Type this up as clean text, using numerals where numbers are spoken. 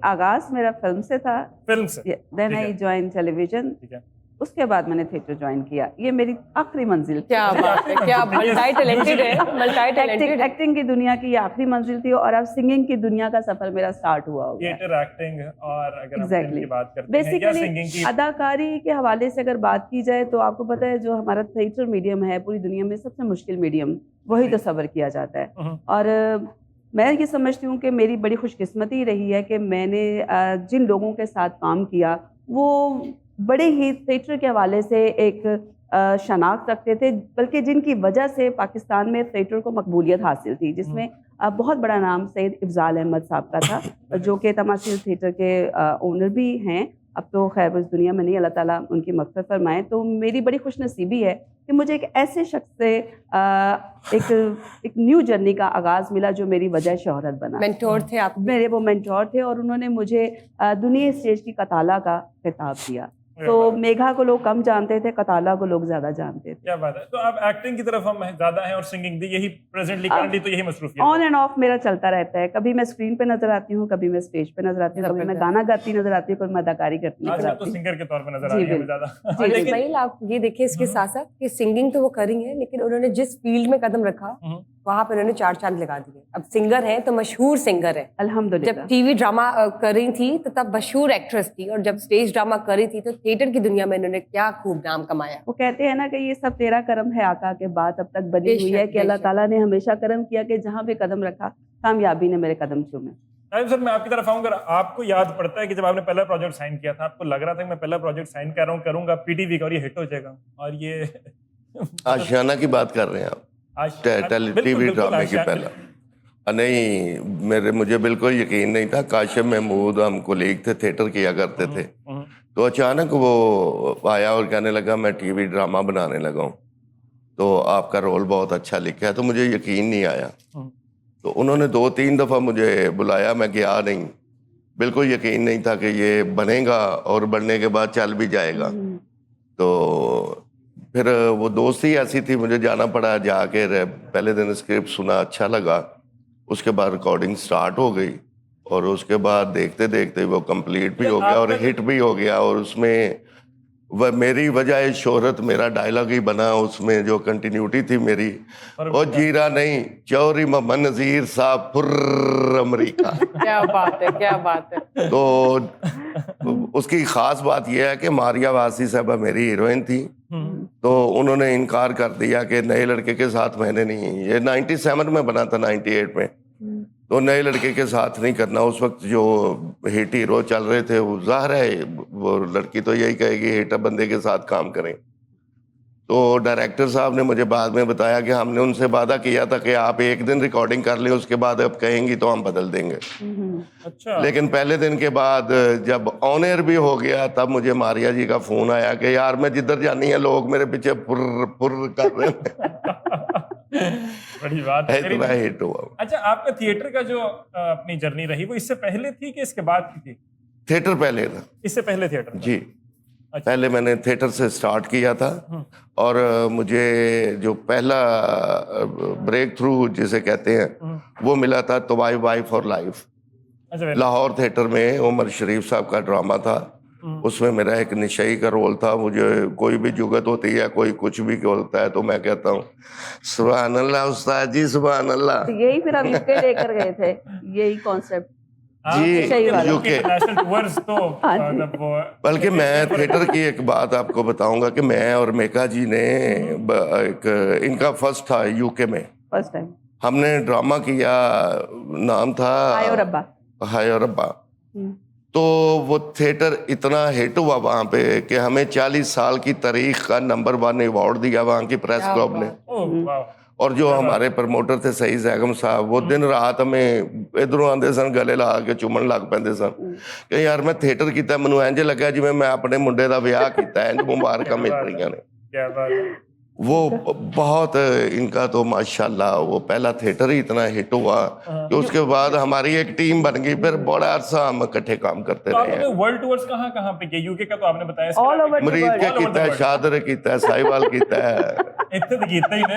آغاز میرا فلم سے تھا. فلم سے دین آئی جوائن ٹیلی ویژن. اس کے بعد میں نے تھیٹر جوائن کیا. یہ میری آخری منزل. کیا بات ہے, کیا ملٹی ٹیلنٹڈ ہے, ملٹی ٹیلنٹڈ. ایکٹنگ کی دنیا کی یہ آخری منزل تھی اور اب سنگنگ کی دنیا کا سفر میرا سٹارٹ ہوا ہوگا. تھیٹر ایکٹنگ اور اگر ہم فلم کی بات کرتے ہیں یا سنگنگ کی, اداکاری کے حوالے سے اگر بات کی جائے تو آپ کو پتہ ہے جو ہمارا تھیٹر میڈیم ہے پوری دنیا میں سب سے مشکل میڈیم وہی تصور کیا جاتا ہے. اور میں یہ سمجھتی ہوں کہ میری بڑی خوش قسمتی رہی ہے کہ میں نے جن لوگوں کے ساتھ کام کیا وہ بڑے ہی تھیٹر کے حوالے سے ایک شناخت رکھتے تھے, بلکہ جن کی وجہ سے پاکستان میں تھیٹر کو مقبولیت حاصل تھی, جس میں بہت بڑا نام سید افضال احمد صاحب کا تھا جو کہ تماثیل تھیٹر کے اونر بھی ہیں. اب تو خیر اس دنیا میں نہیں, اللہ تعالیٰ ان کی مغفرت فرمائیں. تو میری بڑی خوش نصیبی ہے کہ مجھے ایک ایسے شخص سے ایک نیو جرنی کا آغاز ملا جو میری وجہ شہرت بنا. مینٹور تھے آپ, میرے وہ مینٹور تھے اور انہوں نے مجھے دنیا اسٹیج کی کتالہ کا خطاب دیا. تو میگھا کو لوگ کم جانتے تھے, کتالہ کو لوگ زیادہ جانتے تھے. کیا بات ہے. تو اب ایکٹنگ کی طرف ہم زیادہ ہیں اور سنگنگ بھی یہی پریزنٹلی کرنٹلی تو یہی مصروفیت آن اینڈ آف میرا چلتا رہتا ہے. کبھی میں اسکرین پہ نظر آتی ہوں, کبھی میں اسٹیج پہ نظر آتی ہوں, کبھی میں گانا گاتی نظر آتی ہوں, کبھی میں اداکاری کرتی نظر آج آتی تو ہوں. سنگر کے طور پہ نظر آ رہی ہے زیادہ. اور اسماعیل آپ یہ دیکھیں اس کے ساتھ ساتھ کہ سنگنگ تو وہ کر رہی ہیں لیکن انہوں نے جس فیلڈ میں قدم رکھا وہاں پہ انہوں نے 4 چاند لگا دیے. اب سنگر ہیں تو مشہور سنگر ہے. الحمدللہ. جب ٹی وی ڈرامہ کر رہی تھی تو تب مشہور ایکٹریس تھی, اور جب اسٹیج ڈرامہ کر رہی تھی تو تھیٹر کی دنیا میں انہوں نے کیا خوب نام کمایا. وہ کہتے ہیں نا کہ یہ سب تیرا کرم ہے آقا کے بات اب تک بنی ہوئی ہے کہ اللہ تعالیٰ نے ہمیشہ کرم کیا کہ جہاں بھی قدم رکھا کامیابی نے میرے قدم چومے. سر میں آپ کی طرف آؤں گا, آپ کو یاد پڑتا ہے کہ جب آپ نے پہلا پروجیکٹ سائن کیا تھا آپ کو لگ رہا تھا کہ میں پہلا پروجیکٹ سائن کر رہا ہوں, کروں گا پی ٹی وی کا اور یہ ہٹ ہو جائے گا, اور یہ آشیانہ کی بات کر رہے ہیں آپ, ٹی وی ڈرامے کی پہلا نہیں, مجھے بالکل یقین نہیں تھا. کاشف محمود ہم کولیگ تھے, تھیٹر کیا کرتے تھے, تو اچانک وہ آیا اور کہنے لگا میں ٹی وی ڈرامہ بنانے لگا ہوں, تو آپ کا رول بہت اچھا لکھا ہے. تو مجھے یقین نہیں آیا, تو انہوں نے 2-3 دفعہ مجھے بلایا, میں گیا نہیں, بالکل یقین نہیں تھا کہ یہ بنے گا اور بننے کے بعد چل بھی جائے گا. تو پھر وہ دوستی ایسی تھی, مجھے جانا پڑا. جا کے پہلے دن اسکرپٹ سنا, اچھا لگا, اس کے بعد ریکارڈنگ سٹارٹ ہو گئی, اور اس کے بعد دیکھتے دیکھتے وہ کمپلیٹ بھی ہو گیا اور ہٹ بھی ہو گیا. اور اس میں میری وجہ شہرت میرا ڈائلاگ ہی بنا, اس میں جو کنٹینیوٹی تھی میری, اور جیرا نہیں چوری محمد نذیر صاحب پر امریکہ. کیا بات ہے, کیا بات ہے. تو اس کی خاص بات یہ ہے کہ ماریہ واسی صاحبہ میری ہیروئن تھی, تو انہوں نے انکار کر دیا کہ نئے لڑکے کے ساتھ میں نے نہیں, یہ 97 میں بنا تھا, 98 میں, تو نئے لڑکے کے ساتھ نہیں کرنا. اس وقت جو ہٹ ہیرو چل رہے تھے وہ ظاہر ہے وہ لڑکی تو یہی کہے گی ہٹ بندے کے ساتھ کام کریں. تو ڈائریکٹر صاحب نے مجھے بعد میں بتایا کہ ہم نے ان سے وعدہ کیا تھا کہ آپ 1 دن ریکارڈنگ کر لیں, اس کے بعد اب کہیں گی تو ہم بدل دیں گے. لیکن پہلے دن کے بعد جب آن ایئر بھی ہو گیا تب مجھے ماریہ جی کا فون آیا کہ یار میں جدھر جانی ہے لوگ میرے پیچھے پر کر رہے ہیں. بڑی بات ہے. اتنا ہٹ ہوا. اچھا, آپ کا تھیٹر کا جو اپنی جرنی رہی وہ اس سے پہلے تھی کہ اس کے بعد کی تھی؟ تھیٹر پہلے تھا. اس سے پہلے تھیٹر تھا. جی, پہلے میں نے تھیٹر سے سٹارٹ کیا تھا, اور مجھے جو پہلا بریک تھرو جسے کہتے ہیں وہ ملا تھا توائی وائی فار لائف. لاہور تھیٹر میں عمر شریف صاحب کا ڈرامہ تھا, اس میں میرا ایک نشئی کا رول تھا. مجھے کوئی بھی جگت ہوتی ہے, کوئی کچھ بھی بولتا ہے تو میں کہتا ہوں سبحان اللہ استاد جی, سبحان اللہ. یہی پھر ہم UK لے کر گئے تھے, یہی کانسیپٹ. جی, UK. بلکہ میں تھیٹر کی ایک بات آپ کو بتاؤں گا کہ میں اور میکا جی نے ایک ان کا فرسٹ تھا UK میں, فرسٹ ٹائم ہم نے ڈرامہ کیا, نام تھا ہائے اور ربا. تو وہ تھیٹر اتنا ہٹ ہوا وہاں پہ کہ ہمیں 40 سال کی تاریخ کا نمبر 1 ایوارڈ دیا وہاں کی پریس کلب نے. اور جو ہمارے پروموٹر تھے سعید بیگم صاحب, وہ دن رات ہمیں ادھروں آتے سن, گلے لا کے چومن لگ پہ سن کہ یار میں تھیٹر کیتا, مینوں انج لگا جی میں اپنے منڈے دا ویاہ کیتا ہے, مبارکاں مل رہی نے. وہ بہت ان کا تو ماشاءاللہ وہ پہلا تھیٹر ہی اتنا ہٹ ہوا کہ اس کے بعد ہماری ایک ٹیم بن گئی, پھر بڑا عرصہ ہم اکٹھے کام کرتے رہے ہیں. ورلڈ ٹورز کہاں پہ کیے؟ UK کا تو آپ نے بتایا, مرید کا کیتا ہے, شادر کیتا ہے, ساہیوال کیتا ہے, ਇੱਥੇ ਤਾਂ ਕੀਤਾ ਹੀ ਨਾ,